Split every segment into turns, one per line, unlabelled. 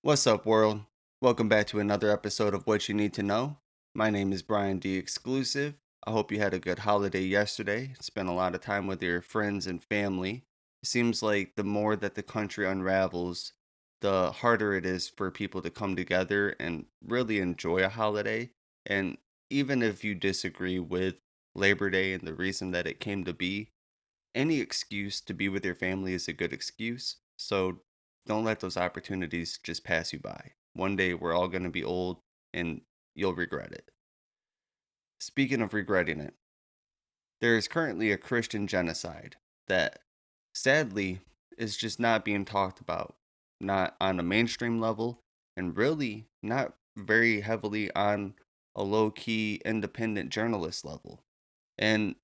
What's up, world? Welcome back to another episode of What You Need to Know. My name is Brian D. Exclusive. I hope you had a good holiday yesterday. Spent a lot of time with your friends and family. It seems like the more that the country unravels, the harder it is for people to come together and really enjoy a holiday. And even if you disagree with Labor Day and the reason that it came to be, any excuse to be with your family is a good excuse. So don't let those opportunities just pass you by. One day we're all going to be old and you'll regret it. Speaking of regretting it, there is currently a Christian genocide that sadly is just not being talked about, not on a mainstream level, and really not very heavily on a low key independent journalist level. And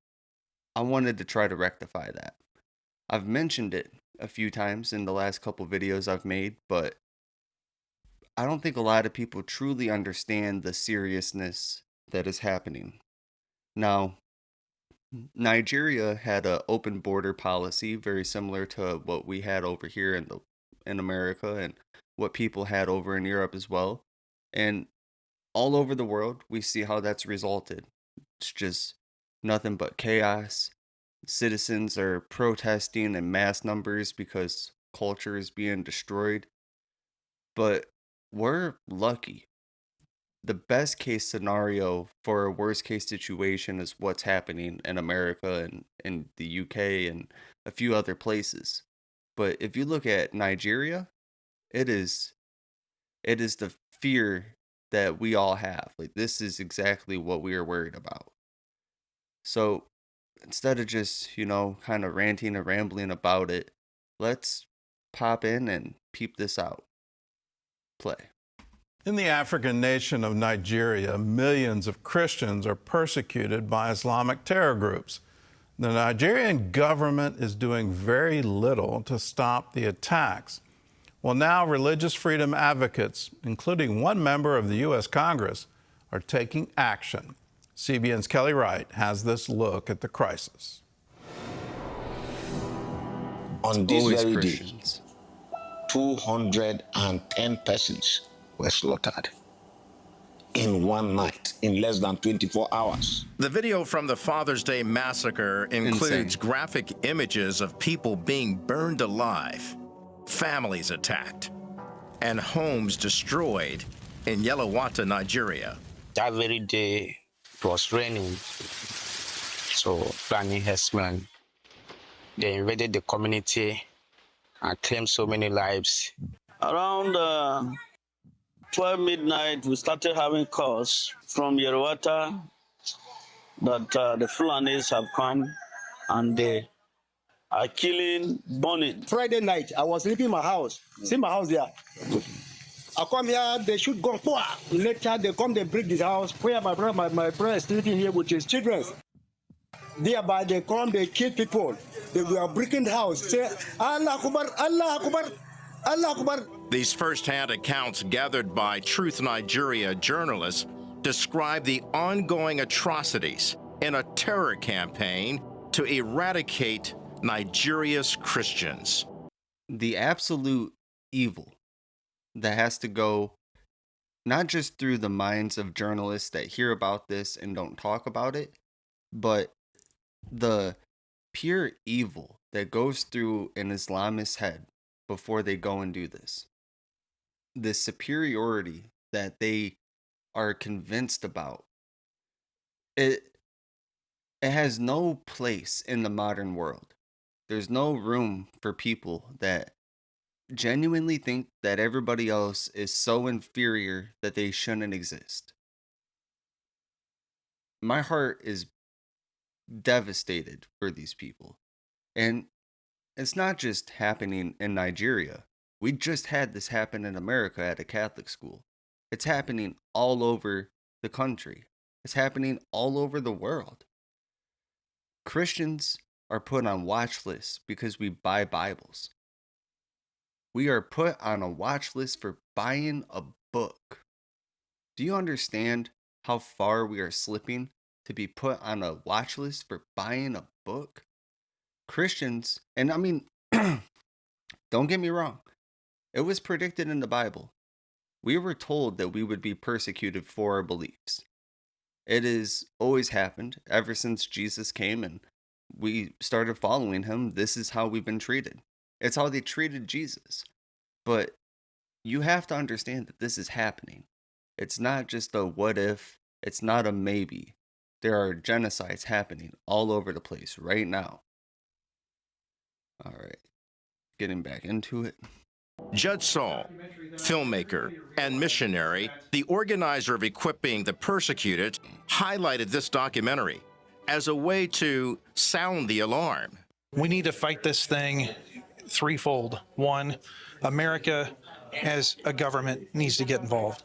I wanted to try to rectify that. I've mentioned it a few times in the last couple videos I've made, but I don't think a lot of people truly understand the seriousness that is happening. Now, Nigeria had an open border policy very similar to what we had over here in America and what people had over in Europe as well. And all over the world, we see how that's resulted. It's just nothing but chaos. Citizens are protesting in mass numbers because culture is being destroyed. But we're lucky. The best case scenario for a worst case situation is what's happening in America and in the UK and a few other places. But if you look at Nigeria, it is it is the fear that we all have. Like, this is exactly what we are worried about. So instead of just, kind of ranting and rambling about it, let's pop in and peep this out. Play.
In the African nation of Nigeria, millions of Christians are persecuted by Islamic terror groups. The Nigerian government is doing very little to stop the attacks. Well, now religious freedom advocates, including one member of the U.S. Congress, are taking action. CBN's Kelly Wright has this look at the crisis.
On this
Always
very
Christians.
day, 210 persons were slaughtered in one night, in less than 24 hours.
The video from the Father's Day massacre includes
Insane.
graphic images of people being burned alive, families attacked, and homes destroyed in Yelawata, Nigeria.
That very day it was raining, so Fulani herdsmen, they invaded the community and claimed so many lives.
Around 12 midnight, we started having calls from Yerwata that the Fulanis have come and they are killing, burning.
Friday night, I was sleeping in my house. See my house there. I come here, they shoot gun. Later, they come, they break the house. Where my brother is sleeping here with his children. Thereby, they come, they kill people. They were breaking the house. Say, Allah Akbar, Allah Akbar, Allah Akbar.
These first-hand accounts gathered by Truth Nigeria journalists describe the ongoing atrocities in a terror campaign to eradicate Nigeria's Christians.
The absolute evil that has to go not just through the minds of journalists that hear about this and don't talk about it, but the pure evil that goes through an Islamist's head before they go and do this. The superiority that they are convinced about. It has no place in the modern world. There's no room for people that genuinely think that everybody else is so inferior that they shouldn't exist. My heart is devastated for these people. And it's not just happening in Nigeria. We just had this happen in America at a Catholic school. It's happening all over the country. It's happening all over the world. Christians are put on watch lists because we buy Bibles. We are put on a watch list for buying a book. Do you understand how far we are slipping to be put on a watch list for buying a book? Christians, and I mean, don't get me wrong, it was predicted in the Bible We were told that we would be persecuted for our beliefs. It has always happened ever since Jesus came and we started following him. This is how we've been treated. It's how they treated Jesus. But you have to understand that this is happening. It's not just a what if, it's not a maybe. There are genocides happening all over the place right now. All right, getting back into it.
Judge Saul, filmmaker and missionary, the organizer of equipping the persecuted, highlighted this documentary as a way to sound the alarm.
We need to fight this thing threefold. One, America as a government needs to get involved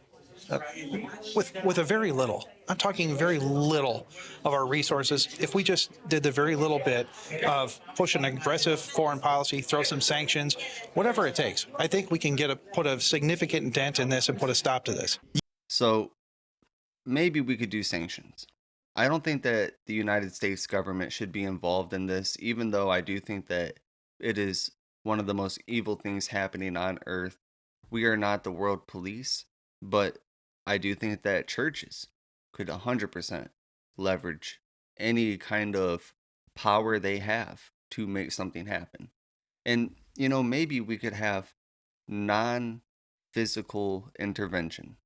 with a very little. I'm talking very little of our resources. If we just did the very little bit of push an aggressive foreign policy, throw some sanctions, whatever it takes, I think we can put a significant dent in this and put a stop to this.
So maybe we could do sanctions. I don't think that the United States government should be involved in this, even though I do think that it is one of the most evil things happening on earth. We are not the world police, but I do think that churches could 100% leverage any kind of power they have to make something happen. And, maybe we could have non-physical intervention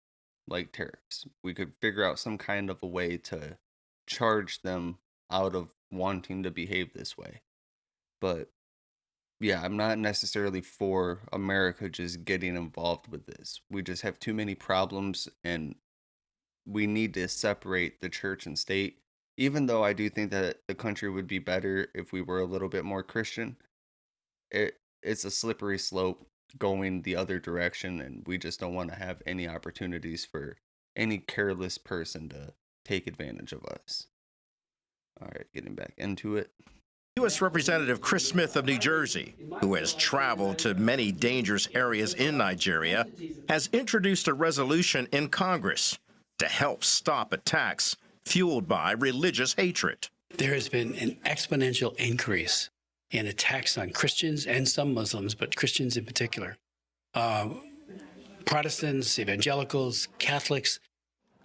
like tariffs. We could figure out some kind of a way to charge them out of wanting to behave this way. But yeah, I'm not necessarily for America just getting involved with this. We just have too many problems and we need to separate the church and state. Even though I do think that the country would be better if we were a little bit more Christian, it's a slippery slope going the other direction, and we just don't want to have any opportunities for any careless person to take advantage of us. All right, getting back into it.
U.S. Representative Chris Smith of New Jersey, who has traveled to many dangerous areas in Nigeria, has introduced a resolution in Congress to help stop attacks fueled by religious hatred.
There has been an exponential increase in attacks on Christians and some Muslims, but Christians in particular. Protestants, evangelicals, Catholics,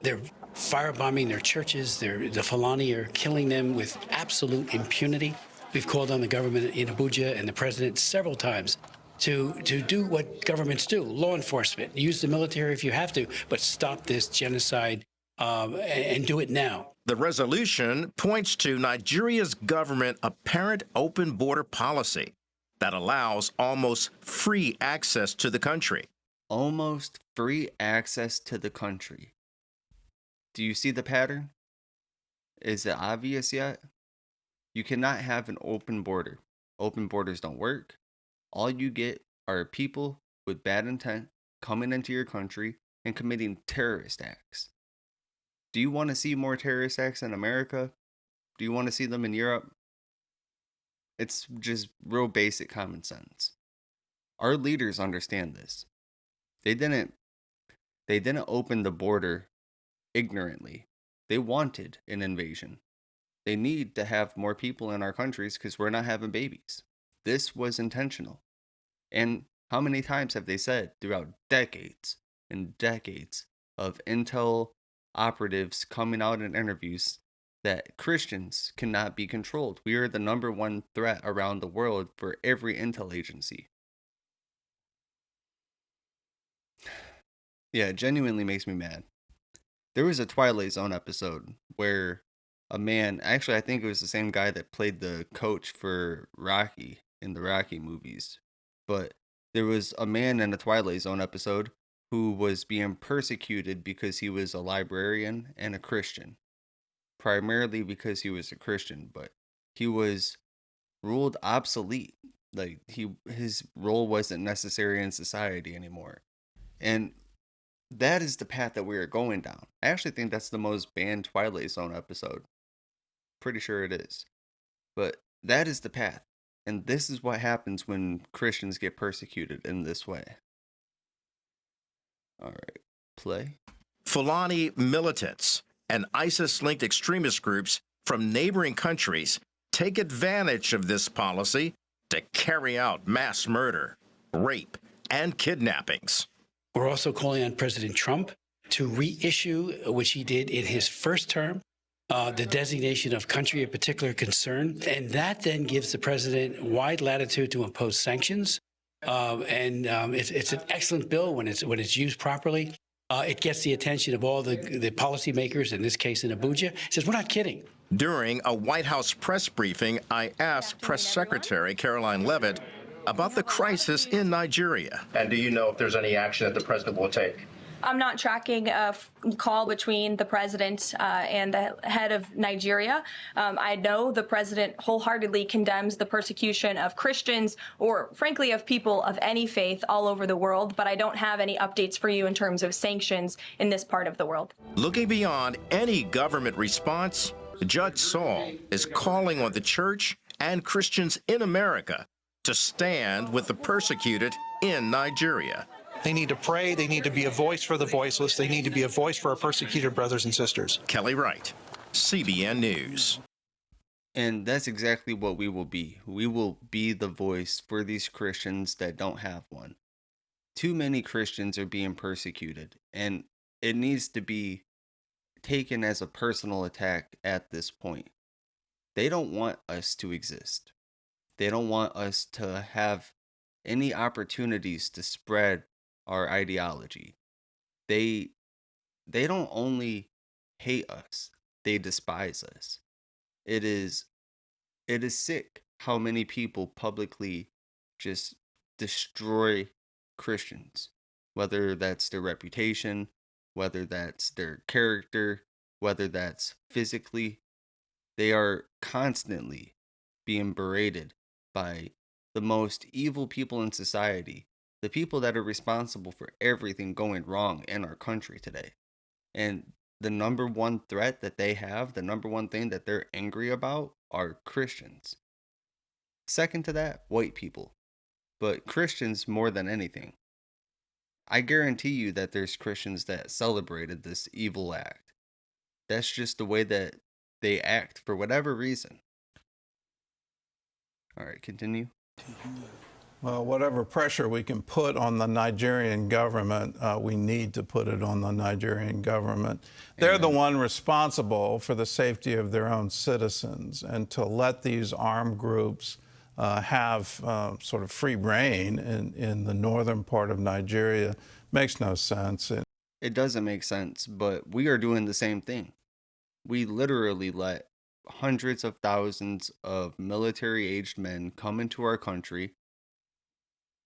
they're firebombing their churches. The Fulani are killing them with absolute impunity. We've called on the government in Abuja and the president several times to do what governments do, law enforcement. Use the military if you have to, but stop this genocide and do it now.
The resolution points to Nigeria's government's apparent open border policy that allows almost free access to the country.
Almost free access to the country. Do you see the pattern? Is it obvious yet? You cannot have an open border. Open borders don't work. All you get are people with bad intent coming into your country and committing terrorist acts. Do you want to see more terrorist acts in America? Do you want to see them in Europe? It's just real basic common sense. Our leaders understand this. They didn't open the border ignorantly. They wanted an invasion. They need to have more people in our countries because we're not having babies. This was intentional. And how many times have they said throughout decades and decades of intel operatives coming out in interviews that Christians cannot be controlled? We are the number one threat around the world for every intel agency. Yeah, it genuinely makes me mad. There was a Twilight Zone episode where a man, actually I think it was the same guy that played the coach for Rocky in the Rocky movies, but there was a man in a Twilight Zone episode who was being persecuted because he was a librarian and a Christian. Primarily because he was a Christian, but he was ruled obsolete. Like his role wasn't necessary in society anymore. And that is the path that we are going down. I actually think that's the most banned Twilight Zone episode. Pretty sure it is. But that is the path. And this is what happens when Christians get persecuted in this way. All right, play.
Fulani militants and ISIS-linked extremist groups from neighboring countries take advantage of this policy to carry out mass murder, rape, and kidnappings.
We're also calling on President Trump to reissue, which he did in his first term, the designation of country of particular concern. And that then gives the president wide latitude to impose sanctions. It's an excellent bill when it's used properly. It gets the attention of all the policymakers, in this case in Abuja. It says, we're not kidding.
During a White House press briefing, I asked Press Secretary Caroline Leavitt about the crisis in Nigeria. And do you know if there's any action that the president will take?
I'm not tracking a call between the president and the head of Nigeria. I know the president wholeheartedly condemns the persecution of Christians or, frankly, of people of any faith all over the world, but I don't have any updates for you in terms of sanctions in this part of the world.
Looking beyond any government response, Judge Saul is calling on the church and Christians in America to stand with the persecuted in Nigeria.
They need to pray. They need to be a voice for the voiceless. They need to be a voice for our persecuted brothers and sisters.
Kelly Wright, CBN News.
And that's exactly what we will be. We will be the voice for these Christians that don't have one. Too many Christians are being persecuted, and it needs to be taken as a personal attack at this point. They don't want us to exist. They don't want us to have any opportunities to spread our ideology. They don't only hate us, they despise us. It is sick how many people publicly just destroy Christians, whether that's their reputation, whether that's their character, whether that's physically. They are constantly being berated by the most evil people in society, the people that are responsible for everything going wrong in our country today. And the number one threat that they have, the number one thing that they're angry about, are Christians. Second to that, white people. But Christians more than anything. I guarantee you that there's Christians that celebrated this evil act. That's just the way that they act for whatever reason. All right, continue.
Well, whatever pressure we can put on the Nigerian government, we need to put it on the Nigerian government. They're the one responsible for the safety of their own citizens, and to let these armed groups have sort of free reign in the northern part of Nigeria makes no sense.
It doesn't make sense, but we are doing the same thing. We literally let hundreds of thousands of military-aged men come into our country.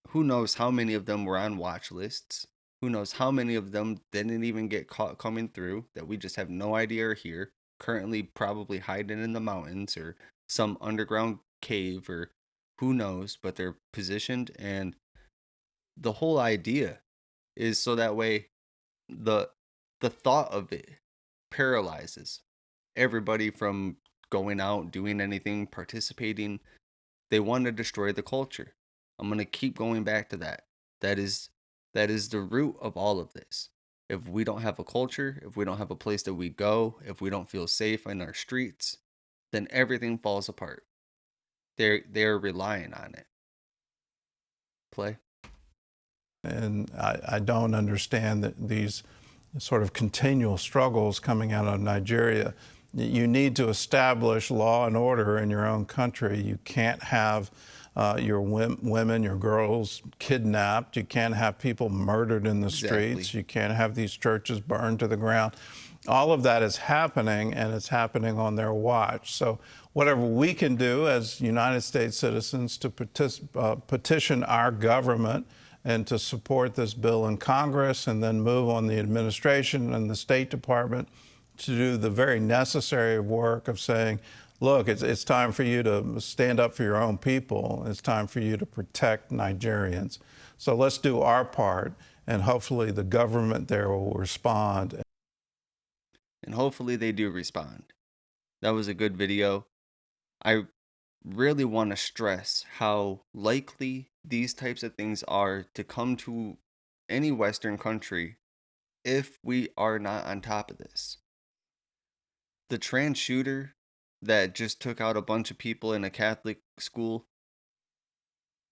Who knows how many of them were on watch lists? Who knows how many of them didn't even get caught coming through, that we just have no idea are here, currently probably hiding in the mountains or some underground cave, or who knows, but they're positioned. And the whole idea is so that way the thought of it paralyzes everybody from going out, doing anything, participating. They want to destroy the culture. I'm going to keep going back to that. That is the root of all of this. If we don't have a culture, if we don't have a place that we go, if we don't feel safe in our streets, then everything falls apart. They're relying on it. Play.
And I don't understand that these sort of continual struggles coming out of Nigeria. You need to establish law and order in your own country. You can't have your women, your girls kidnapped. You can't have people murdered in the streets. You can't have these churches burned to the ground. All of that is happening, and it's happening on their watch. So whatever we can do as United States citizens to petition our government and to support this bill in Congress, and then move on the administration and the State Department to do the very necessary work of saying, look, it's time for you to stand up for your own people. It's time for you to protect Nigerians. So let's do our part, and hopefully the government there will respond.
And hopefully they do respond. That was a good video. I really want to stress how likely these types of things are to come to any Western country if we are not on top of this. The trans shooter that just took out a bunch of people in a Catholic school,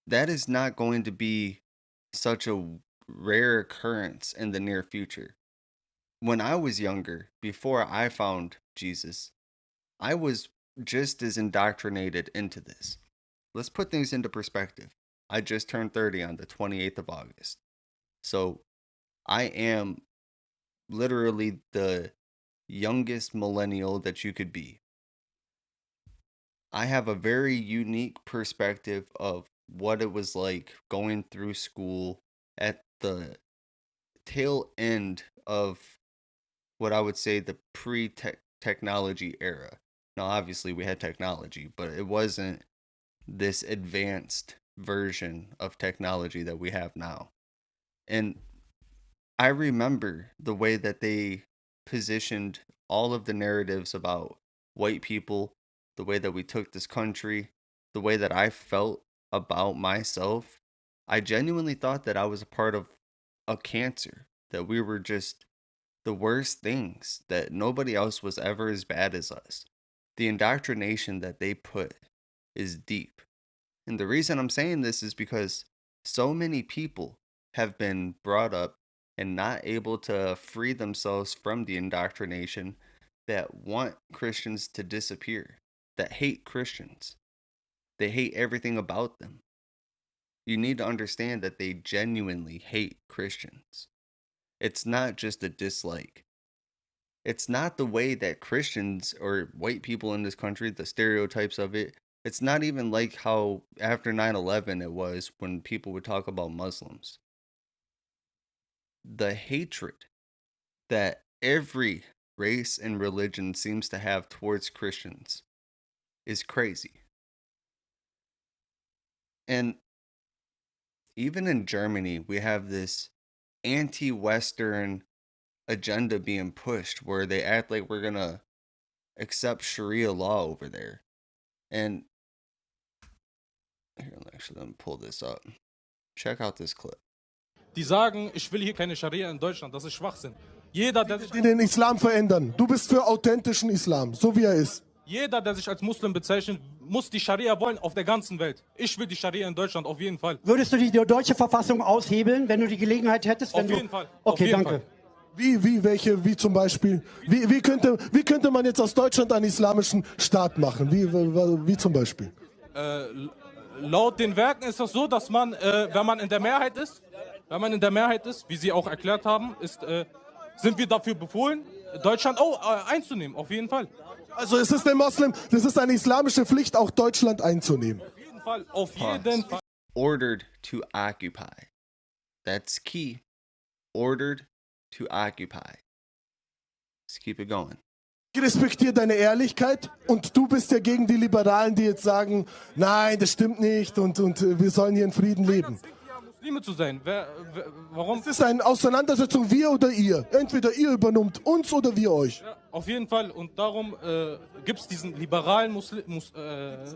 that is not going to be such a rare occurrence in the near future. When I was younger, before I found Jesus, I was just as indoctrinated into this. Let's put things into perspective. I just turned 30 on the 28th of August. So I am literally the youngest millennial that you could be. I have a very unique perspective of what it was like going through school at the tail end of what I would say the pre-technology era. Now, obviously, we had technology, but it wasn't this advanced version of technology that we have now. And I remember the way that they positioned all of the narratives about white people, the way that we took this country, the way that I felt about myself. I genuinely thought that I was a part of a cancer, that we were just the worst things, that nobody else was ever as bad as us. The indoctrination that they put is deep. And the reason I'm saying this is because so many people have been brought up and not able to free themselves from the indoctrination that want Christians to disappear, that hate Christians. They hate everything about them. You need to understand that they genuinely hate Christians. It's not just a dislike. It's not the way that Christians or white people in this country, the stereotypes of it, it's not even like how after 9/11 it was when people would talk about Muslims. The hatred that every race and religion seems to have towards Christians is crazy. And even in Germany, we have this anti-Western agenda being pushed where they act like we're going to accept Sharia law over there. And here, actually, let me pull this up. Check out this clip.
Die sagen, ich will hier keine Scharia in Deutschland. Das ist Schwachsinn. Jeder, der sich,
Die den Islam verändern. Du bist für authentischen Islam, so wie er ist.
jeder, der sich als Muslim bezeichnet, muss die Scharia wollen auf der ganzen Welt. Ich will die Scharia in Deutschland auf jeden Fall.
Würdest du die deutsche Verfassung aushebeln, wenn du die Gelegenheit hättest?
Auf jeden Fall.
Okay, danke.
Wie zum Beispiel? Wie könnte man jetzt aus Deutschland einen islamischen Staat machen? Wie zum Beispiel?
Laut den Werken ist das so, dass man, wenn man in der Mehrheit ist, wie Sie auch erklärt haben, sind wir dafür befohlen, Deutschland einzunehmen, auf jeden Fall.
Also es ist das ist eine islamische Pflicht, auch Deutschland einzunehmen.
Auf jeden Fall, auf jeden Fall.
Ordered to occupy. That's key. Ordered to occupy. Let's keep it going.
Ich respektiere deine Ehrlichkeit und du bist ja gegen die Liberalen, die jetzt sagen, nein, das stimmt nicht und wir sollen hier in Frieden leben.
Muslime zu sein. Warum?
Es ist eine Auseinandersetzung, wir oder ihr. Entweder ihr übernimmt uns oder wir euch.
Ja, auf jeden Fall. Und darum gibt es diesen liberalen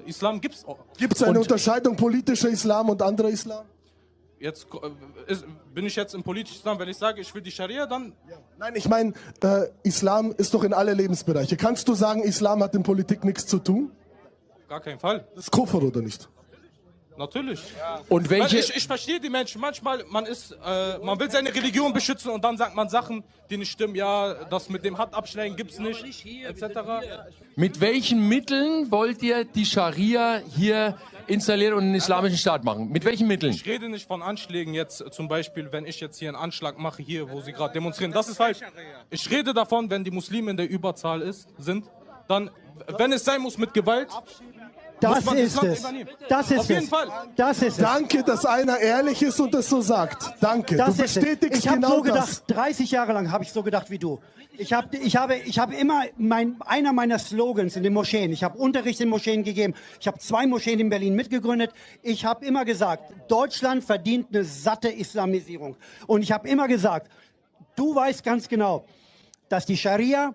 Islam. Gibt
es eine Unterscheidung politischer Islam und anderer Islam?
Jetzt bin ich jetzt im politischen Islam, wenn ich sage, ich will die Scharia, dann...
Nein, ich meine, Islam ist doch in alle Lebensbereiche. Kannst du sagen, Islam hat in Politik nichts zu tun?
Gar keinen Fall.
Das ist Kufr, oder nicht?
Natürlich.
Ja. Und welche...
Ich verstehe die Menschen. Manchmal, man will seine Religion beschützen und dann sagt man Sachen, die nicht stimmen. Ja, das mit dem Handabschlägen gibt's nicht, etc.
Mit welchen Mitteln wollt ihr die Scharia hier installieren und einen islamischen Staat machen? Mit welchen Mitteln?
Ich rede nicht von Anschlägen jetzt, zum Beispiel, wenn ich jetzt hier einen Anschlag mache, hier, wo sie gerade demonstrieren. Das ist falsch. Ich rede davon, wenn die Muslime in der Überzahl sind, dann, wenn es sein muss mit Gewalt,
das ist es. Das ist
auf jeden
es.
Fall.
Das ist
Danke, dass einer ehrlich ist und das so sagt. Danke.
Das
du
ist
bestätigst
ich habe
genau
so gedacht,
das.
30 Jahre lang habe ich so gedacht wie du. Ich habe immer einer meiner Slogans in den Moscheen. Ich habe Unterricht in Moscheen gegeben. Ich habe 2 Moscheen in Berlin mitgegründet. Ich habe immer gesagt, Deutschland verdient eine satte Islamisierung. Und ich habe immer gesagt, du weißt ganz genau, dass die Scharia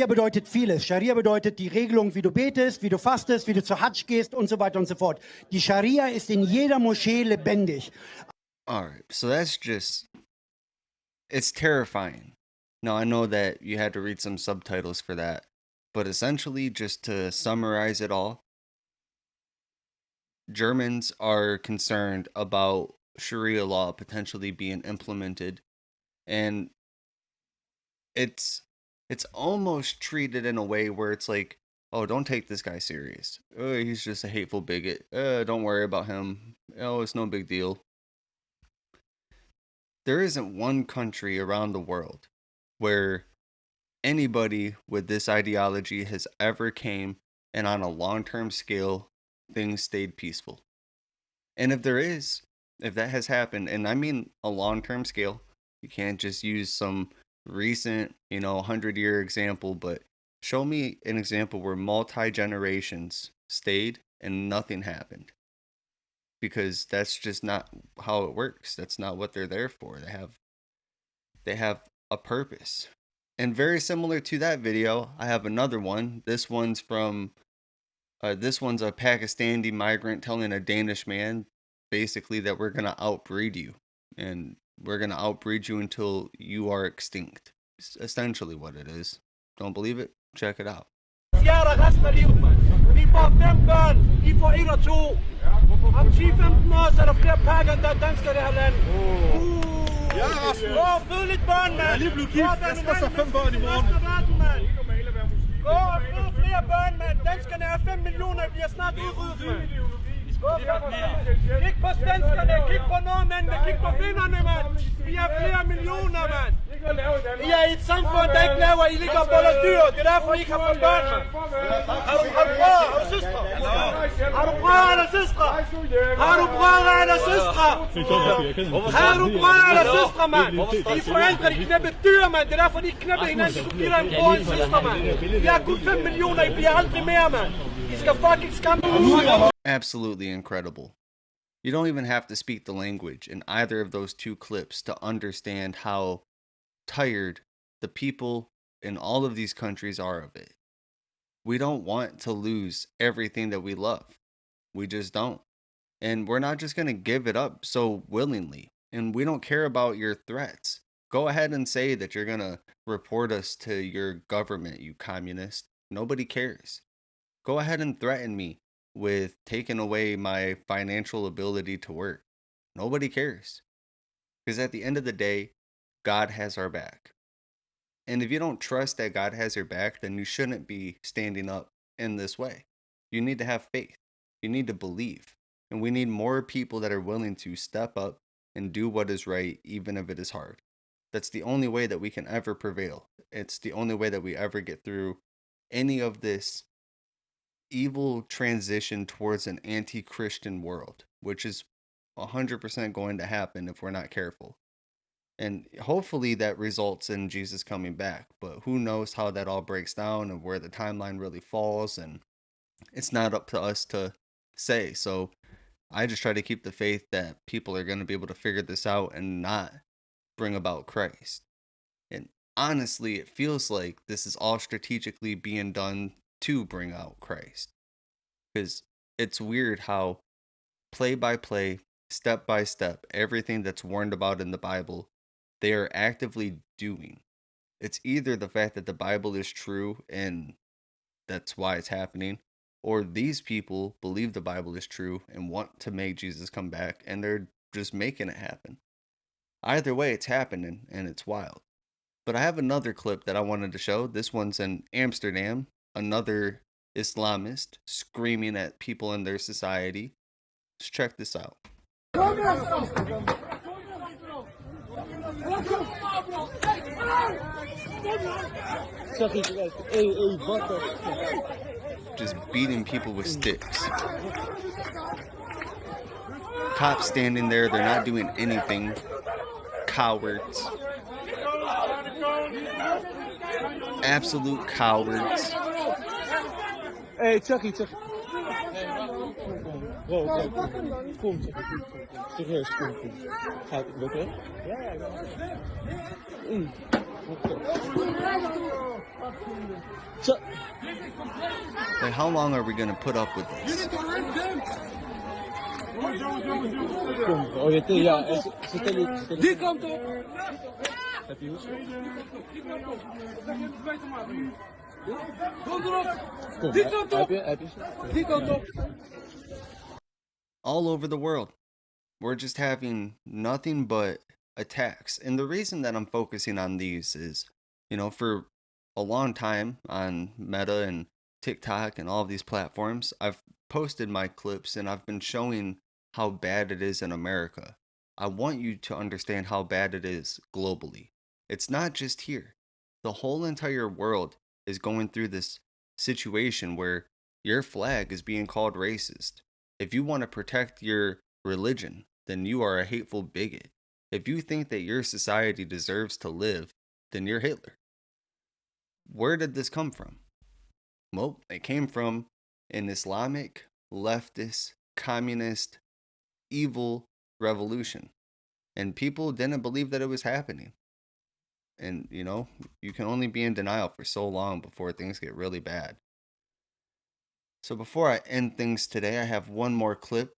bedeutet vieles. Scharia bedeutet die Regelung, wie du betest, wie du fastest, wie du zur Hajj gehst und so weiter und so fort. Die Scharia ist in jeder Moschee lebendig.
All right, so that's just, it's terrifying. Now, I know that you had to read some subtitles for that, but essentially, just to summarize it all, Germans are concerned about Sharia law potentially being implemented, and it's almost treated in a way where it's like, oh, don't take this guy serious. Oh, he's just a hateful bigot. Don't worry about him. Oh, it's no big deal. There isn't one country around the world where anybody with this ideology has ever came and on a long-term scale things stayed peaceful. And if that has happened, and I mean a long-term scale, you can't just use some recent 100-year example, but show me an example where multi-generations stayed and nothing happened. Because that's just not how it works. That's not what they're there for. They have a purpose. And very similar to that video, I have another one. This one's a Pakistani migrant telling a Danish man basically that we're going to outbreed you, and we're going to outbreed you until you are extinct. It's essentially what it is. Don't believe it? Check it out.
Om 10-15 år, så er der flere pakker, end der er danskere i det her land. Ja, Rasmus. Fød lidt børn, mand. Jeg er lige blevet gift. Jeg skal så 5 børn i morgen. Gå og fød flere børn, mand. Danskerne er 5 millioner, I bliver snart udryddet, mand. Kig på svenskerne, kig på nordmændene, kig på finnerne, mand. Vi er flere millioner, mand. I er i et samfund, der ikke laver, I ligger og boller dyr. Det er derfor, I ikke har fået børn, mand. Har du brødre? Har du søstre? Har du brødre eller søstre? Har du brødre eller søstre? Har du brødre eller søstre, mand? De forældre, de knæppe dyr, mand. Det er derfor, de knæppe hinanden. De kunne give dig en bror og en søstre, mand. Vi er kun 5 millioner, I bliver aldrig mere, mand. I skal fucking skamme.
Absolutely incredible. You don't even have to speak the language in either of those two clips to understand how tired the people in all of these countries are of it. We don't want to lose everything that we love. We just don't. And we're not just going to give it up so willingly. And we don't care about your threats. Go ahead and say that you're going to report us to your government, you communist. Nobody cares. Go ahead and threaten me with taking away my financial ability to work. Nobody cares. Because at the end of the day, God has our back. And if you don't trust that God has your back, then you shouldn't be standing up in this way. You need to have faith. You need to believe. And we need more people that are willing to step up and do what is right, even if it is hard. That's the only way that we can ever prevail. It's the only way that we ever get through any of this evil transition towards an anti-Christian world, which is 100% going to happen if we're not careful. And hopefully that results in Jesus coming back, but who knows how that all breaks down and where the timeline really falls, and it's not up to us to say. So I just try to keep the faith that people are going to be able to figure this out and not bring about Christ. And honestly, it feels like this is all strategically being done to bring out Christ. Because it's weird how play by play, step by step, everything that's warned about in the Bible, they are actively doing. It's either the fact that the Bible is true and that's why it's happening, or these people believe the Bible is true and want to make Jesus come back, and they're just making it happen. Either way, it's happening, and it's wild. But I have another clip that I wanted to show. This one's in Amsterdam, another Islamist screaming at people in their society. Let's check this out. Just beating people with sticks. Cops standing there, they're not doing anything. Cowards. Absolute cowards.
Hey, Chucky. Serieus, kom. Gaat het lukken? Ja.
Like, how long are we gonna put up with this?
Kom, ja, die kant op! Heb je hoes? Kom erop! Die kant op! Die kant op!
All over the world. we're just having nothing but attacks. And the reason that I'm focusing on these is, for a long time on Meta and TikTok and all of these platforms, I've posted my clips and I've been showing how bad it is in America. I want you to understand how bad it is globally. It's not just here. The whole entire world is going through this situation where your flag is being called racist. If you want to protect your religion, then you are a hateful bigot. If you think that your society deserves to live, then you're Hitler. Where did this come from? Well, it came from an Islamic, leftist, communist, evil revolution. And people didn't believe that it was happening. And, you can only be in denial for so long before things get really bad. So before I end things today, I have one more clip.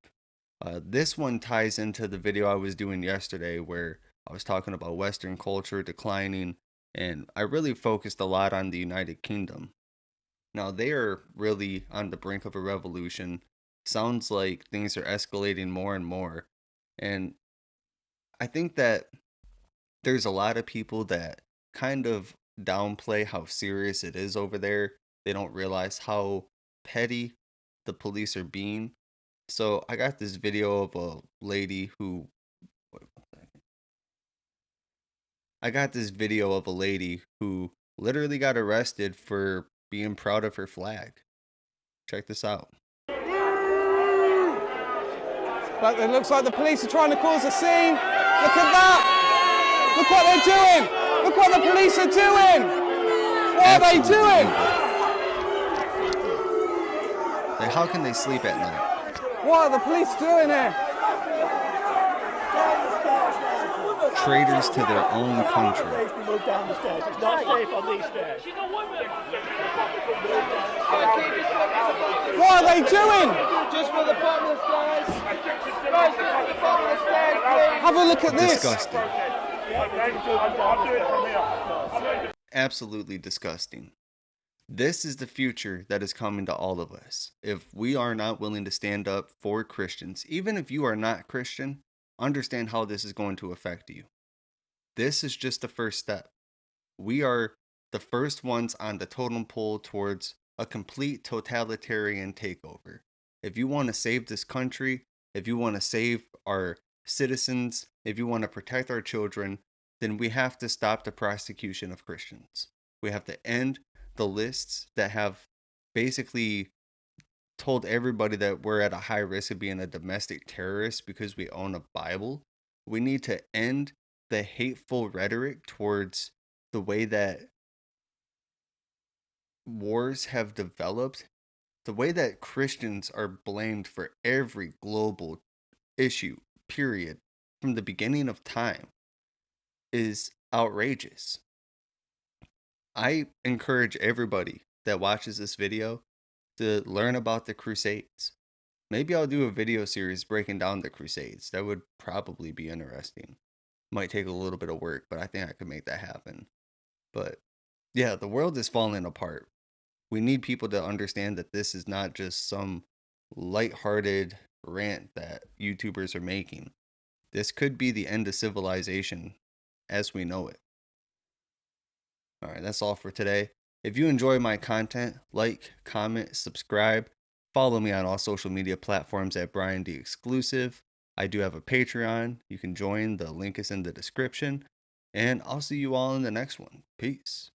This one ties into the video I was doing yesterday where I was talking about Western culture declining, and I really focused a lot on the United Kingdom. Now, they are really on the brink of a revolution. Sounds like things are escalating more and more. And I think that there's a lot of people that kind of downplay how serious it is over there. They don't realize how petty the police are being. So I got this video of a lady who literally got arrested for being proud of her flag. Check this out.
But it looks like the police are trying to cause a scene. Look at that! Look what they're doing! Look what the police are doing! What are they doing?
Like, how can they sleep at night?
What are the police doing here?
Traitors to their own country.
Move down the stairs. It's not safe on these stairs. What are they doing? Just for the bottom of the stairs. Guys, just for the bottom of the stairs, please. Have a look at this.
Disgusting. Absolutely disgusting. This is the future that is coming to all of us. If we are not willing to stand up for Christians, even if you are not Christian, understand how this is going to affect you. This is just the first step. We are the first ones on the totem pole towards a complete totalitarian takeover. If you want to save this country, if you want to save our citizens, if you want to protect our children, then we have to stop the prosecution of Christians. We have to end the lists that have basically told everybody that we're at a high risk of being a domestic terrorist because we own a Bible. We need to end the hateful rhetoric towards the way that wars have developed, the way that Christians are blamed for every global issue, period, from the beginning of time, is outrageous. I encourage everybody that watches this video to learn about the Crusades. Maybe I'll do a video series breaking down the Crusades. That would probably be interesting. Might take a little bit of work, but I think I could make that happen. But yeah, the world is falling apart. We need people to understand that this is not just some lighthearted rant that YouTubers are making. This could be the end of civilization as we know it. All right, that's all for today. If you enjoy my content, like, comment, subscribe. Follow me on all social media platforms at Brian D Exclusive. I do have a Patreon. You can join. The link is in the description. And I'll see you all in the next one. Peace.